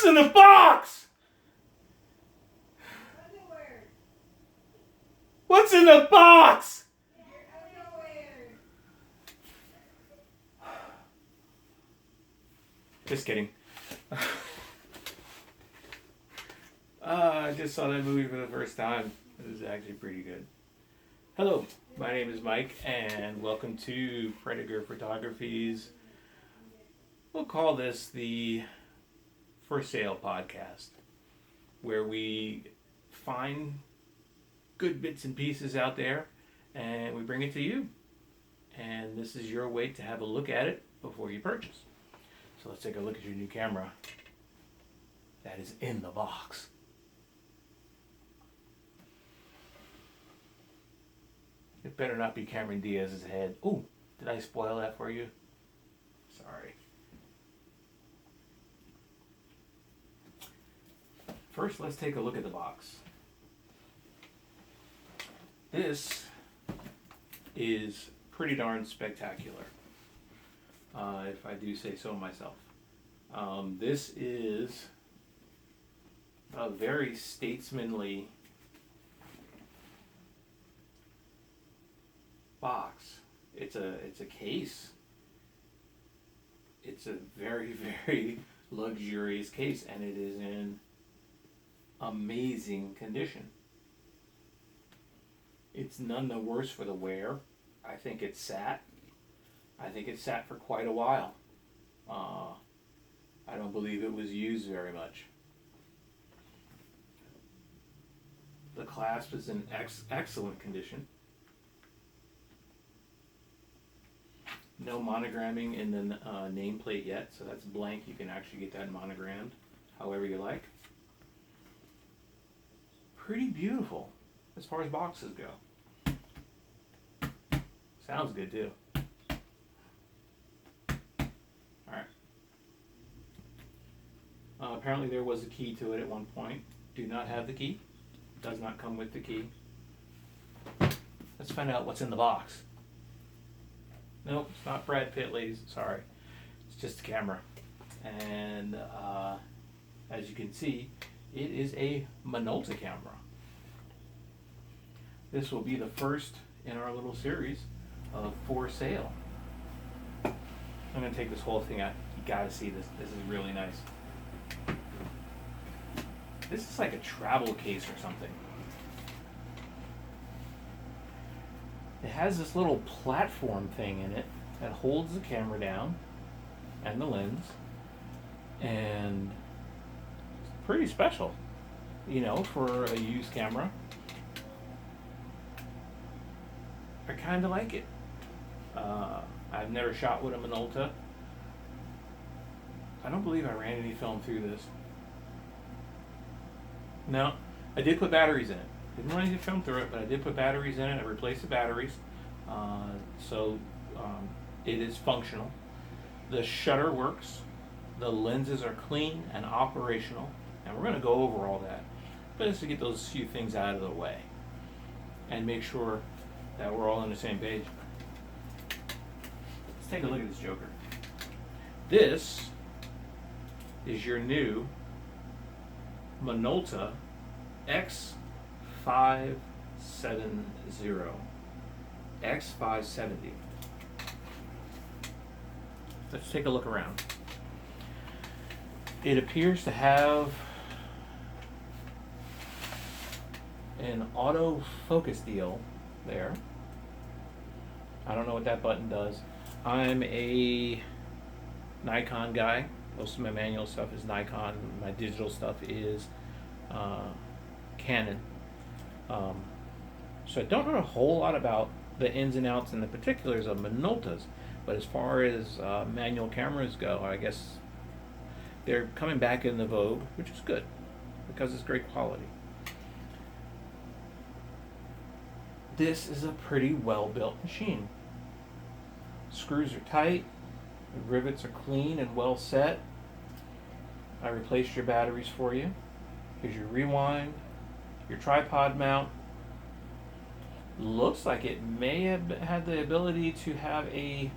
What's in the box? Underwear. What's in the box? Your underwear. Just kidding. I just saw that movie for the first time. It was actually pretty good. Hello, my name is Mike, and welcome to Predator Photography's, we'll call this the For Sale podcast, where we find good bits and pieces out there and we bring it to you. And this is your way to have a look at it before you purchase. So let's take a look at your new camera that is in the box. It better not be Cameron Diaz's head. Ooh, did I spoil that for you? Sorry. First, let's take a look at the box. This is pretty darn spectacular, if I do say so myself. This is a very statesmanly box. It's a case. It's a very, very luxurious case, and it is in amazing condition. It's none the worse for the wear. I think it sat for quite a while. I don't believe it was used very much. The clasp is in excellent condition. No monogramming in the nameplate yet, so that's blank. You can actually get that monogrammed however you like. Pretty beautiful as far as boxes go. Sounds good too. Alright. Apparently there was a key to it at one point. Do not have the key. Does not come with the key. Let's find out what's in the box. Nope, it's not Brad Pitt, ladies. Sorry. It's just a camera. And as you can see, it is a Minolta camera. This will be the first in our little series of For Sale. I'm going to take this whole thing out. You got to see this. This is really nice. This is like a travel case or something. It has this little platform thing in it that holds the camera down and the lens, and it's pretty special, you know, for a used camera. I kind of like it. I've never shot with a Minolta. I don't believe I ran any film through this. No, I did put batteries in it. Didn't run any film through it, but I did put batteries in it. I replaced the batteries, so it is functional. The shutter works. The lenses are clean and operational, and we're going to go over all that. But just to get those few things out of the way and make sure that we're all on the same page. Let's take a look at this joker. This is your new Minolta X570. X570. Let's take a look around. It appears to have an autofocus deal there. I don't know what that button does. I'm a Nikon guy. Most of my manual stuff is Nikon. My digital stuff is Canon. So I don't know a whole lot about the ins and outs and the particulars of Minoltas, but as far as manual cameras go, I guess they're coming back into vogue, which is good because it's great quality. This is a pretty well-built machine. Screws are tight, the rivets are clean and well set. I replaced your batteries for you. Here's your rewind, your tripod mount. Looks like it may have had the ability to have a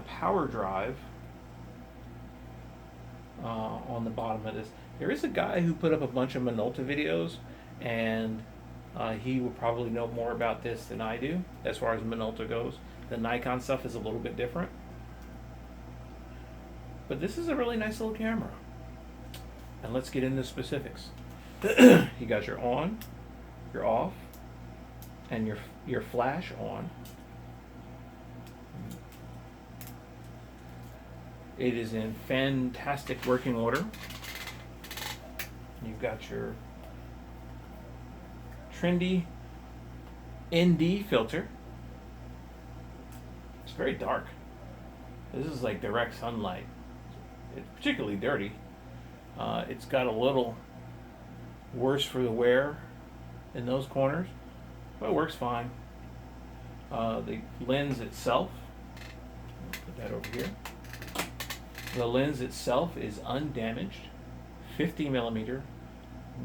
power drive on the bottom of this. There is a guy who put up a bunch of Minolta videos, and he would probably know more about this than I do as far as Minolta goes. The Nikon stuff is a little bit different. But this is a really nice little camera. And let's get into specifics. You got your on, your off, and your flash on. It is in fantastic working order. You've got your trendy ND filter. It's very dark. This is like direct sunlight. It's particularly dirty. It's got a little worse for the wear in those corners, but it works fine. The lens itself, put that over here. The lens itself is undamaged, 50 millimeter,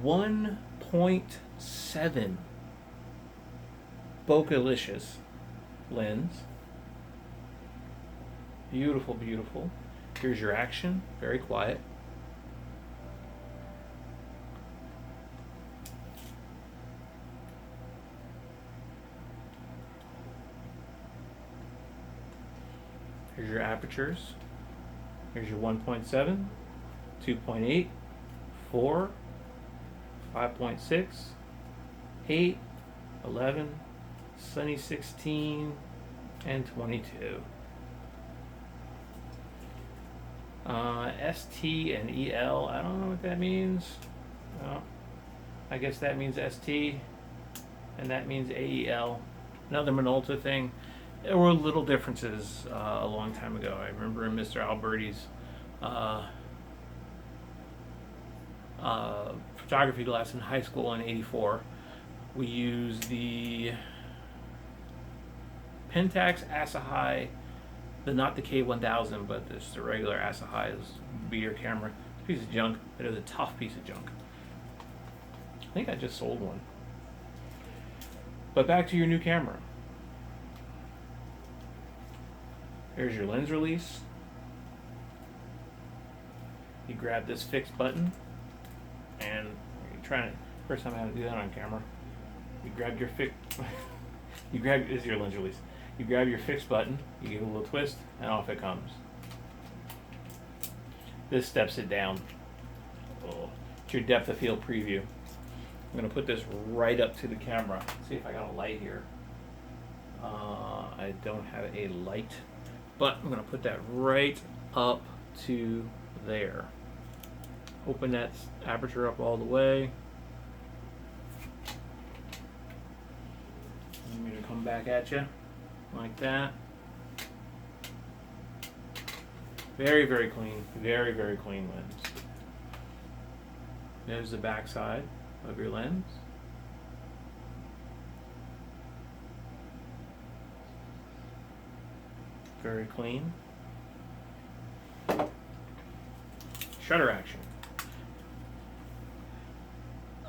1.7 Bokeh-licious lens. Beautiful, beautiful. Here's your action, very quiet. Here's your apertures. Here's your 1.7, 2.8, 4, 5.6, 8, 11, sunny 16, and 22. ST and EL, I don't know what that means. Well, I guess that means ST, and that means AEL. Another Minolta thing. There were little differences a long time ago. I remember in Mr. Alberti's photography class in high school in '84, we used the Pentax Asahi, not the K1000, but just the regular Asahi's beater camera. It's a piece of junk, but it was a tough piece of junk. I think I just sold one. But back to your new camera. Here's your lens release. You grab this fixed button, and you're trying to, first time I had to do that on camera. You grab your this is your lens release. You grab your fixed button, you give it a little twist, and off it comes. This steps it down. Oh, it's your depth of field preview. I'm going to put this right up to the camera. See if I got a light here. I don't have a light, but I'm going to put that right up to there. Open that aperture up all the way. I'm going to come back at you like that. Very, very clean. Very, very clean lens. There's the back side of your lens. Very clean. Shutter action.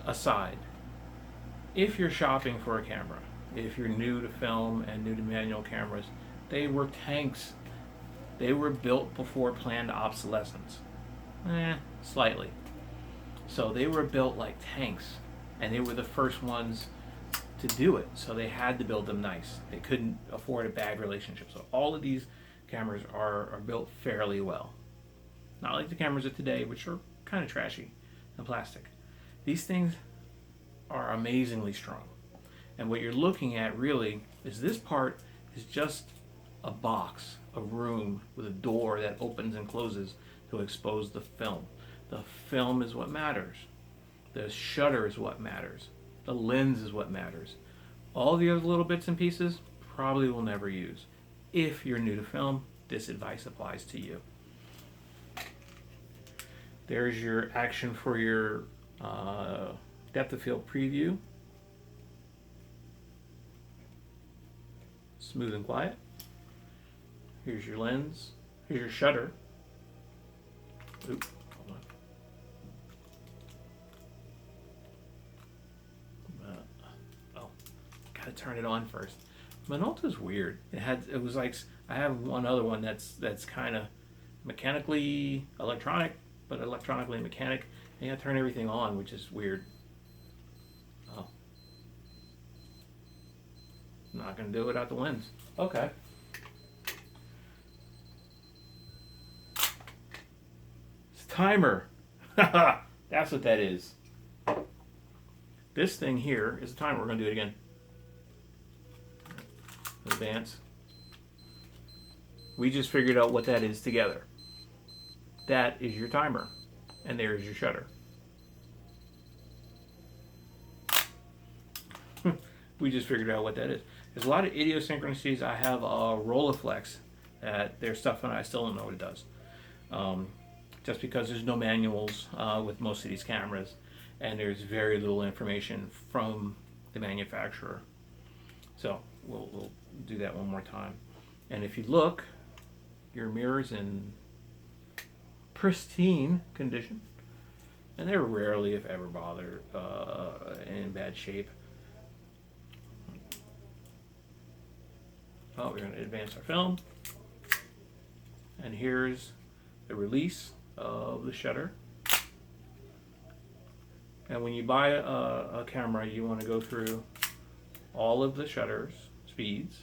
Aside, if you're shopping for a camera, if you're new to film and new to manual cameras, they were tanks. They were built before planned obsolescence. Slightly. So they were built like tanks, and they were the first ones to do it. So they had to build them nice. They couldn't afford a bad relationship. So all of these cameras are built fairly well. Not like the cameras of today, which are kind of trashy and plastic. These things are amazingly strong. And what you're looking at really is this part is just a box, a room with a door that opens and closes to expose the film. The film is what matters. The shutter is what matters. The lens is what matters. All the other little bits and pieces probably will never use. If you're new to film, this advice applies to you. There's your action for your depth of field preview. Smooth and quiet. Here's your lens. Here's your shutter. Oop, hold on. Gotta turn it on first. Minolta's weird. It was like, I have one other one that's kind of mechanically electronic, but electronically mechanic. And you have to turn everything on, which is weird. Oh. Not going to do it without the lens. Okay. It's a timer. That's what that is. This thing here is a timer. We're going to do it again. Advance. We just figured out what that is together. That is your timer. And there's your shutter. We just figured out what that is. There's a lot of idiosyncrasies. I have a Rolleiflex that there's stuff and I still don't know what it does. Just because there's no manuals with most of these cameras, and there's very little information from the manufacturer. So we'll do that one more time. And if you look, your mirror's in pristine condition, and they're rarely, if ever, bothered in bad shape. Oh, we're going to advance our film, and here's the release of the shutter. And when you buy a camera, you want to go through all of the shutters, speeds,